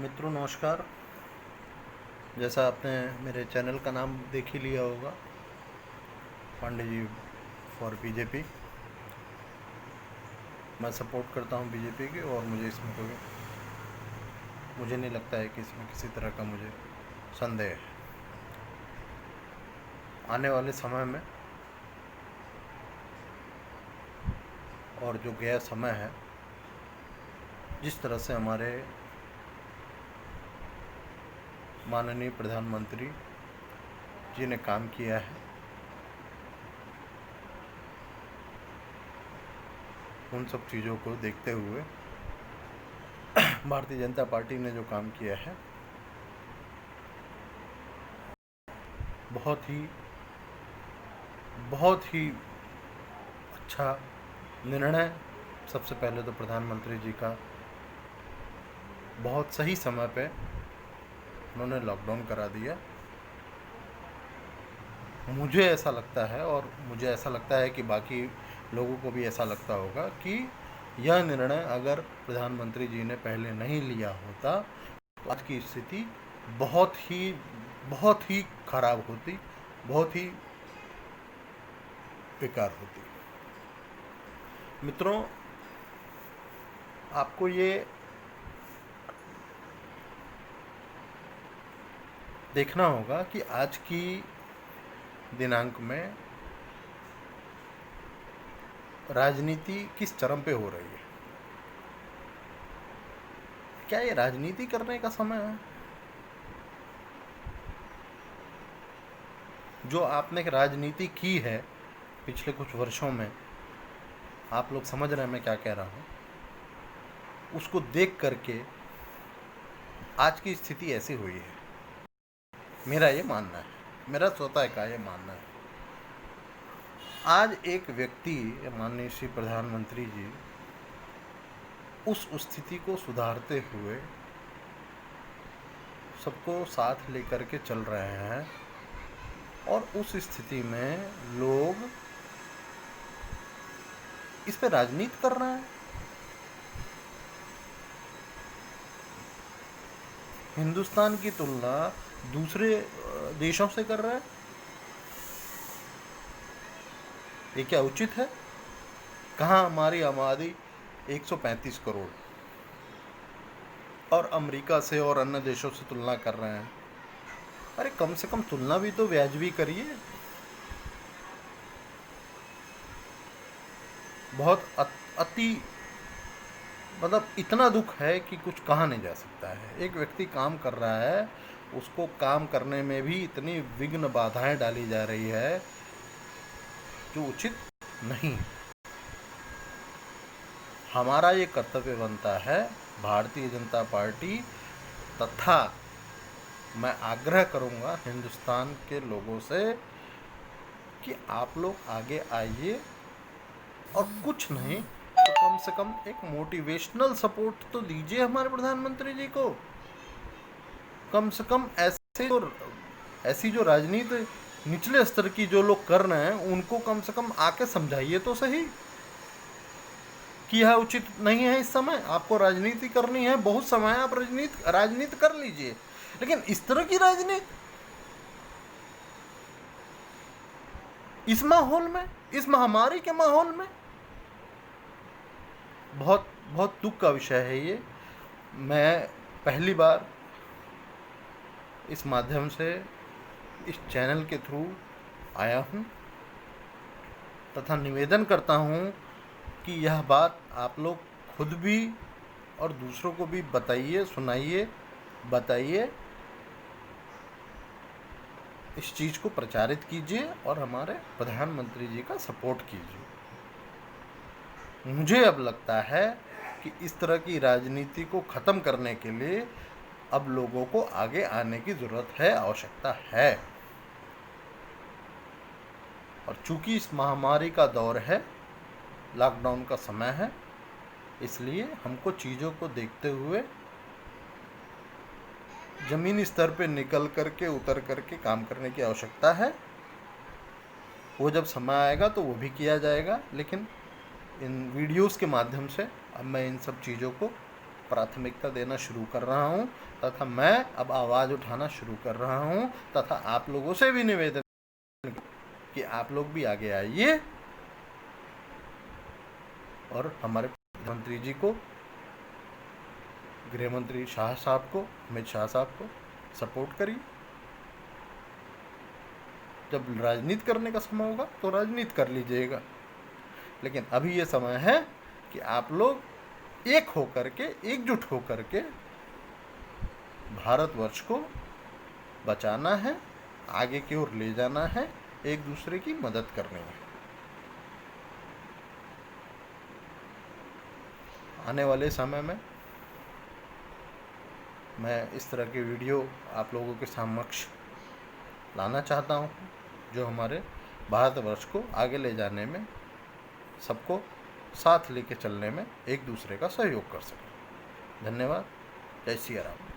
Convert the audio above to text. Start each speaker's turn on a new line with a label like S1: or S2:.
S1: मित्रों नमस्कार। जैसा आपने मेरे चैनल का नाम देख ही लिया होगा, पांडे जी फॉर बीजेपी। मैं सपोर्ट करता हूं बीजेपी की और मुझे नहीं लगता है कि इसमें किसी तरह का मुझे संदेह है। आने वाले समय में और जो गया समय है, जिस तरह से हमारे माननीय प्रधानमंत्री जी ने काम किया है, उन सब चीज़ों को देखते हुए भारतीय जनता पार्टी ने जो काम किया है, बहुत ही अच्छा निर्णय। सबसे पहले तो प्रधानमंत्री जी का बहुत सही समय पे उन्होंने लॉकडाउन करा दिया। मुझे ऐसा लगता है और मुझे ऐसा लगता है कि बाकी लोगों को भी ऐसा लगता होगा कि यह निर्णय अगर प्रधानमंत्री जी ने पहले नहीं लिया होता तो आज की स्थिति बहुत ही खराब होती, बहुत ही बेकार होती। मित्रों, आपको ये देखना होगा कि आज की दिनांक में राजनीति किस चरम पे हो रही है। क्या ये राजनीति करने का समय है? जो आपने राजनीति की है पिछले कुछ वर्षों में, आप लोग समझ रहे हैं मैं क्या कह रहा हूँ, उसको देख करके आज की स्थिति ऐसी हुई है। मेरा ये मानना है, मेरा स्वतः का ये मानना है। आज एक व्यक्ति, माननीय श्री प्रधानमंत्री जी, उस स्थिति को सुधारते हुए सबको साथ लेकर के चल रहे हैं और उस स्थिति में लोग इस पे राजनीति कर रहे हैं। हिंदुस्तान की तुलना दूसरे देशों से कर रहा है। ये क्या उचित है? कहाँ हमारी आबादी 135 करोड़ और अमेरिका से और अन्य देशों से तुलना कर रहे हैं। अरे कम से कम तुलना भी तो वाजिबी करिए। बहुत अति मतलब इतना दुख है कि कुछ कहा नहीं जा सकता है। एक व्यक्ति काम कर रहा है, उसको काम करने में भी इतनी विघ्न बाधाएं डाली जा रही है जो उचित नहीं। हमारा ये कर्तव्य बनता है, भारतीय जनता पार्टी तथा मैं आग्रह करूंगा हिंदुस्तान के लोगों से कि आप लोग आगे आइए और कुछ नहीं तो कम से कम एक मोटिवेशनल सपोर्ट तो दीजिए हमारे प्रधानमंत्री जी को। कम से कम ऐसी जो राजनीति निचले स्तर की जो लोग कर रहे हैं उनको कम से कम आके समझाइए तो सही कि यह उचित नहीं है। इस समय आपको राजनीति करनी है, बहुत समय है, आप राजनीति कर लीजिए, लेकिन इस तरह की राजनीति इस माहौल में, इस महामारी के माहौल में, बहुत बहुत दुख का विषय है ये। मैं पहली बार इस माध्यम से इस चैनल के थ्रू आया हूँ तथा निवेदन करता हूँ कि यह बात आप लोग खुद भी और दूसरों को भी बताइए, सुनाइए, बताइए, इस चीज़ को प्रचारित कीजिए और हमारे प्रधानमंत्री जी का सपोर्ट कीजिए। मुझे अब लगता है कि इस तरह की राजनीति को ख़त्म करने के लिए अब लोगों को आगे आने की ज़रूरत है, आवश्यकता है। और चूंकि इस महामारी का दौर है, लॉकडाउन का समय है, इसलिए हमको चीज़ों को देखते हुए ज़मीनी स्तर पे निकल करके उतर करके काम करने की आवश्यकता है। वो जब समय आएगा तो वो भी किया जाएगा, लेकिन इन वीडियोस के माध्यम से अब मैं इन सब चीज़ों को प्राथमिकता देना शुरू कर रहा हूं तथा मैं अब आवाज़ उठाना शुरू कर रहा हूं तथा आप लोगों से भी निवेदन कि आप लोग भी आगे आइए और हमारे प्रधानमंत्री जी को, गृह मंत्री शाह साहब को, अमित शाह साहब को सपोर्ट करिए। जब राजनीति करने का समय होगा तो राजनीति कर लीजिएगा, लेकिन अभी ये समय है कि आप लोग एक होकर के, एकजुट होकर के भारतवर्ष को बचाना है, आगे की ओर ले जाना है, एक दूसरे की मदद करनी है। आने वाले समय में मैं इस तरह के वीडियो आप लोगों के समक्ष लाना चाहता हूँ जो हमारे भारतवर्ष को आगे ले जाने में, सबको साथ लेके चलने में एक दूसरे का सहयोग कर सके। धन्यवाद। जय सिया राम।